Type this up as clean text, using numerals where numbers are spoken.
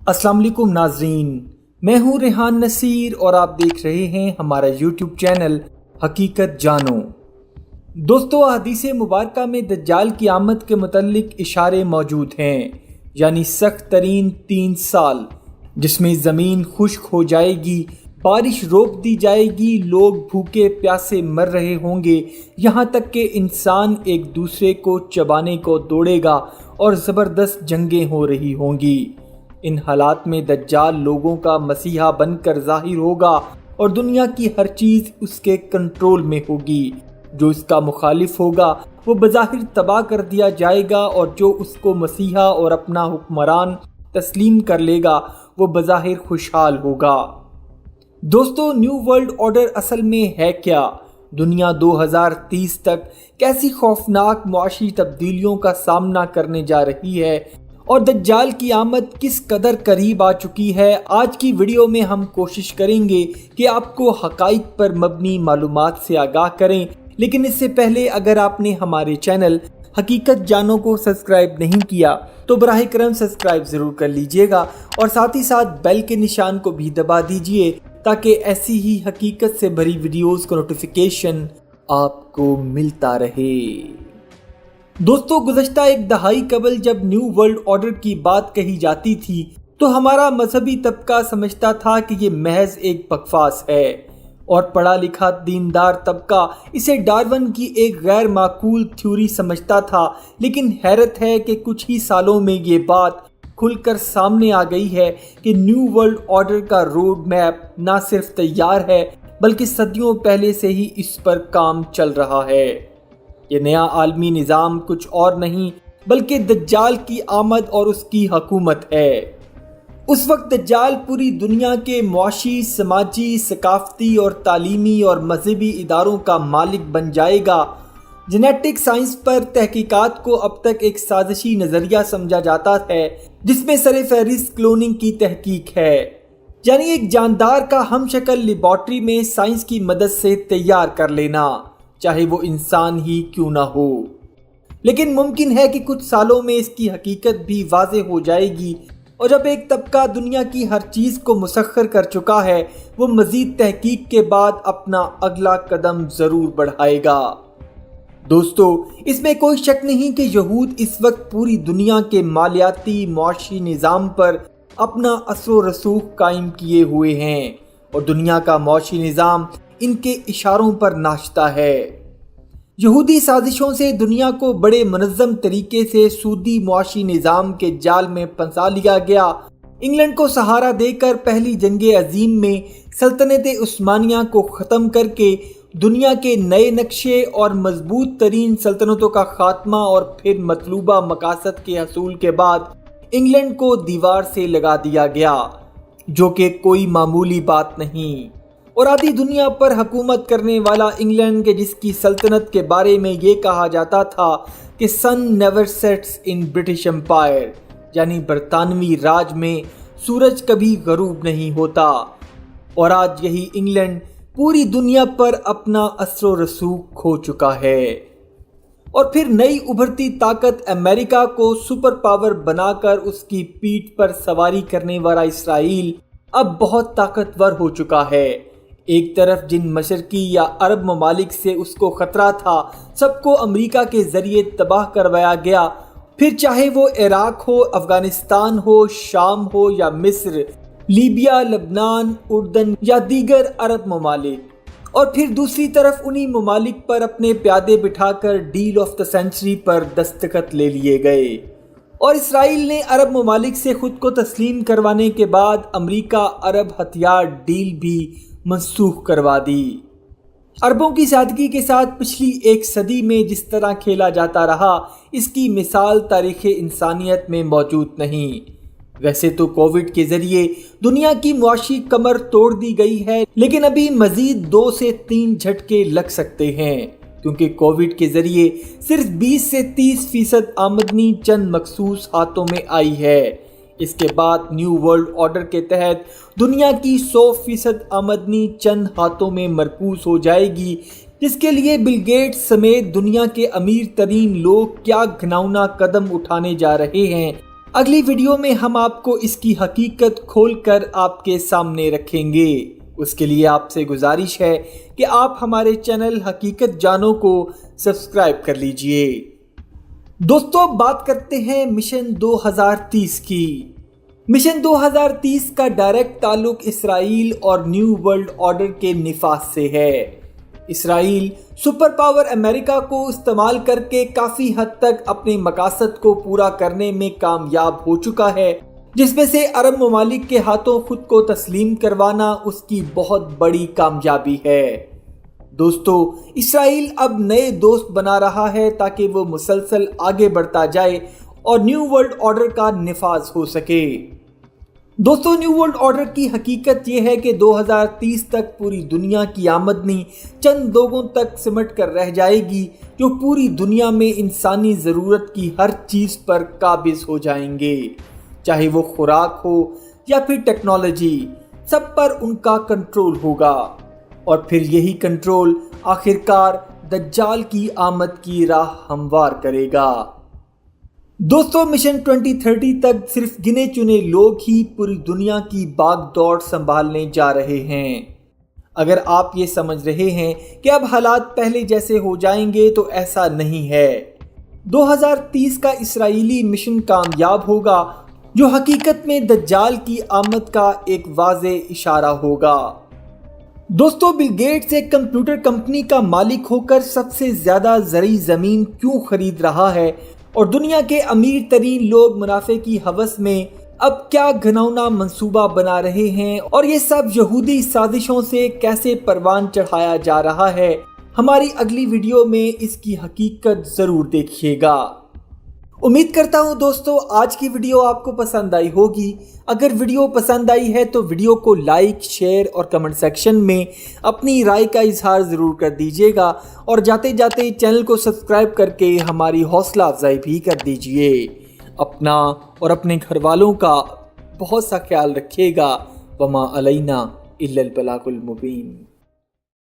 अस्सलाम वालेकुम नाजरीन, मैं हूँ रेहान नसीर और आप देख रहे हैं हमारा यूट्यूब चैनल हकीकत जानो। दोस्तों, हदीस मुबारका में दज्जाल की आमद के मुतल्लिक इशारे मौजूद हैं, यानी सख्त तरीन 3 साल जिसमें ज़मीन खुश्क हो जाएगी, बारिश रोक दी जाएगी, लोग भूखे प्यासे मर रहे होंगे, यहाँ तक कि इंसान एक दूसरे को चबाने को दौड़ेगा और ज़बरदस्त जंगें हो रही होंगी। इन हालात में दज्जाल लोगों का मसीहा बनकर ज़ाहिर होगा और दुनिया की हर चीज़ उसके कंट्रोल में होगी। जो इसका मुखालिफ होगा वो बज़ाहिर तबाह कर दिया जाएगा और जो उसको मसीहा और अपना हुक्मरान तस्लीम कर लेगा वो बज़ाहिर खुशहाल होगा। दोस्तों, न्यू वर्ल्ड ऑर्डर असल में है क्या? दुनिया 2030 तक कैसी खौफनाक मुआशी तब्दीलियों का सामना करने जा रही है और दज्जाल की आमद किस कदर करीब आ चुकी है? आज की वीडियो में हम कोशिश करेंगे कि आपको हकाइक पर मबनी मालूमात से आगाह करें। लेकिन इससे पहले अगर आपने हमारे चैनल हकीकत जानो को सब्सक्राइब नहीं किया तो बराह करम सब्सक्राइब ज़रूर कर लीजिएगा और साथ ही साथ बेल के निशान को भी दबा दीजिए ताकि ऐसी ही हकीकत से भरी वीडियोस का नोटिफिकेशन आपको मिलता रहे। दोस्तों, गुज़श्ता एक दहाई कबल जब न्यू वर्ल्ड ऑर्डर की बात कही जाती थी तो हमारा मजहबी तबका समझता था कि ये महज एक बकवास है और पढ़ा लिखा दीनदार तबका इसे डार्विन की एक गैर माकूल थ्योरी समझता था। लेकिन हैरत है कि कुछ ही सालों में ये बात खुलकर सामने आ गई है कि न्यू वर्ल्ड ऑर्डर का रोड मैप ना सिर्फ तैयार है बल्कि सदियों पहले से ही इस पर काम चल रहा है। ये नया आलमी निज़ाम कुछ और नहीं बल्कि दज्जाल की आमद और उसकी हुकूमत है। उस वक्त दज्जाल पूरी दुनिया के मुआशी, समाजी, सकाफती और तालीमी और मजहबी इदारों का मालिक बन जाएगा। जेनेटिक साइंस पर तहकीकात को अब तक एक साजिशी नज़रिया समझा जाता है जिसमें सरे फहरिस्त क्लोनिंग की तहकीक है, यानी एक जानदार का हम शक्ल लेबॉर्ट्री में साइंस की मदद से तैयार कर लेना, चाहे वो इंसान ही क्यों ना हो। लेकिन मुमकिन है कि कुछ सालों में इसकी हकीकत भी वाज़े हो जाएगी और जब एक तबका दुनिया की हर चीज़ को मुसख्खर कर चुका है वो मज़ीद तहकीक के बाद अपना अगला कदम ज़रूर बढ़ाएगा। दोस्तों, इसमें कोई शक नहीं कि यहूद इस वक्त पूरी दुनिया के मालियाती मुआशी निज़ाम पर अपना असर रसूख कायम किए हुए हैं और दुनिया का मुआशी निज़ाम इनके इशारों पर नाचता है। यहूदी साजिशों से दुनिया को बड़े मुनज़्ज़म तरीके से सूदी मुआशी निज़ाम के जाल में फंसा लिया गया। इंग्लैंड को सहारा देकर पहली जंगे अजीम में सल्तनत उस्मानिया को ख़त्म करके दुनिया के नए नक्शे और मजबूत तरीन सल्तनतों का खात्मा और फिर मतलूबा मकासद के हसूल के बाद इंग्लैंड को दीवार से लगा दिया गया, जो कि कोई मामूली बात नहीं। और आधी दुनिया पर हुकूमत करने वाला इंग्लैंड के जिसकी सल्तनत के बारे में ये कहा जाता था कि sun never sets in British empire, यानी बरतानवी राज में सूरज कभी गरूब नहीं होता। और आज यही इंग्लैंड पूरी दुनिया पर अपना असर रसूख खो चुका है और फिर नई उभरती ताकत अमेरिका को सुपर पावर बनाकर उसकी पीठ पर सवारी करने वाला इसराइल अब बहुत ताकतवर हो चुका है। एक तरफ जिन मशरकी या अरब ममालिक से उसको खतरा था सबको अमेरिका के जरिए तबाह करवाया गया, फिर चाहे वो इराक हो, अफगानिस्तान हो, शाम हो या मिस्र, लीबिया, लबनान, उर्दन या दीगर अरब ममालिक। और फिर दूसरी तरफ उन्हीं ममालिक पर अपने प्यादे बिठाकर डील ऑफ द सेंचुरी पर दस्तखत ले लिए गए और इसराइल ने अरब ममालिक से खुद को तस्लीम करवाने के बाद अमेरिका अरब हथियार डील भी मनसूख करवा दी। अरबों की सादगी के साथ पिछली एक सदी में जिस तरह खेला जाता रहा इसकी मिसाल तारीख़ इंसानियत में मौजूद नहीं। वैसे तो कोविड के ज़रिए दुनिया की मुआशी कमर तोड़ दी गई है, लेकिन अभी मज़ीद 2 से 3 झटके लग सकते हैं क्योंकि कोविड के ज़रिए सिर्फ 20 से 30% आमदनी चंद मखसूस हाथों में आई है। इसके बाद न्यू वर्ल्ड ऑर्डर के तहत दुनिया की 100% आमदनी चंद हाथों में मरकूज हो जाएगी, जिसके लिए बिल गेट्स समेत दुनिया के अमीर तरीन लोग क्या घिनौना कदम उठाने जा रहे हैं اگلی ویڈیو میں ہم آپ کو اس کی حقیقت کھول کر آپ کے سامنے رکھیں گے۔ اس کے لیے آپ سے گزارش ہے کہ آپ ہمارے چینل حقیقت جانو کو سبسکرائب کر لیجئے۔ دوستو، بات کرتے ہیں مشن 2030 کی۔ مشن 2030 کا ڈائریکٹ تعلق اسرائیل اور نیو ورلڈ آرڈر کے نفاذ سے ہے۔ اسرائیل سپر پاور امریکہ کو استعمال کر کے کافی حد تک اپنے مقاصد کو پورا کرنے میں کامیاب ہو چکا ہے، جس میں سے عرب ممالک کے ہاتھوں خود کو تسلیم کروانا اس کی بہت بڑی کامیابی ہے۔ دوستو، اسرائیل اب نئے دوست بنا رہا ہے تاکہ وہ مسلسل آگے بڑھتا جائے اور نیو ورلڈ آرڈر کا نفاذ ہو سکے۔ دوستو، نیو ورلڈ آرڈر کی حقیقت یہ ہے کہ 2030 تک پوری دنیا کی آمدنی چند لوگوں تک سمٹ کر رہ جائے گی، جو پوری دنیا میں انسانی ضرورت کی ہر چیز پر قابض ہو جائیں گے، چاہے وہ خوراک ہو یا پھر ٹیکنالوجی، سب پر ان کا کنٹرول ہوگا، اور پھر یہی کنٹرول آخرکار دجال کی آمد کی راہ ہموار کرے گا۔ دوستو، مشن 2030 تک صرف گنے چنے لوگ ہی پوری دنیا کی باغ دوڑ سنبھالنے جا رہے ہیں۔ اگر آپ یہ سمجھ رہے ہیں کہ اب حالات پہلے جیسے ہو جائیں گے تو ایسا نہیں ہے۔ 2030 کا اسرائیلی مشن کامیاب ہوگا، جو حقیقت میں دجال کی آمد کا ایک واضح اشارہ ہوگا۔ دوستو، بل گیٹس ایک کمپیوٹر کمپنی کا مالک ہو کر سب سے زیادہ زرعی زمین کیوں خرید رہا ہے، اور دنیا کے امیر ترین لوگ منافع کی ہوس میں اب کیا گھناؤنا منصوبہ بنا رہے ہیں، اور یہ سب یہودی سازشوں سے کیسے پروان چڑھایا جا رہا ہے، ہماری اگلی ویڈیو میں اس کی حقیقت ضرور دیکھیے گا۔ امید کرتا ہوں دوستو آج کی ویڈیو آپ کو پسند آئی ہوگی۔ اگر ویڈیو پسند آئی ہے تو ویڈیو کو لائک، شیئر اور کمنٹ سیکشن میں اپنی رائے کا اظہار ضرور کر دیجیے گا، اور جاتے جاتے چینل کو سبسکرائب کر کے ہماری حوصلہ افزائی بھی کر دیجیے۔ اپنا اور اپنے گھر والوں کا بہت سا خیال رکھیے گا۔ وما علینا الا البلاغ المبین۔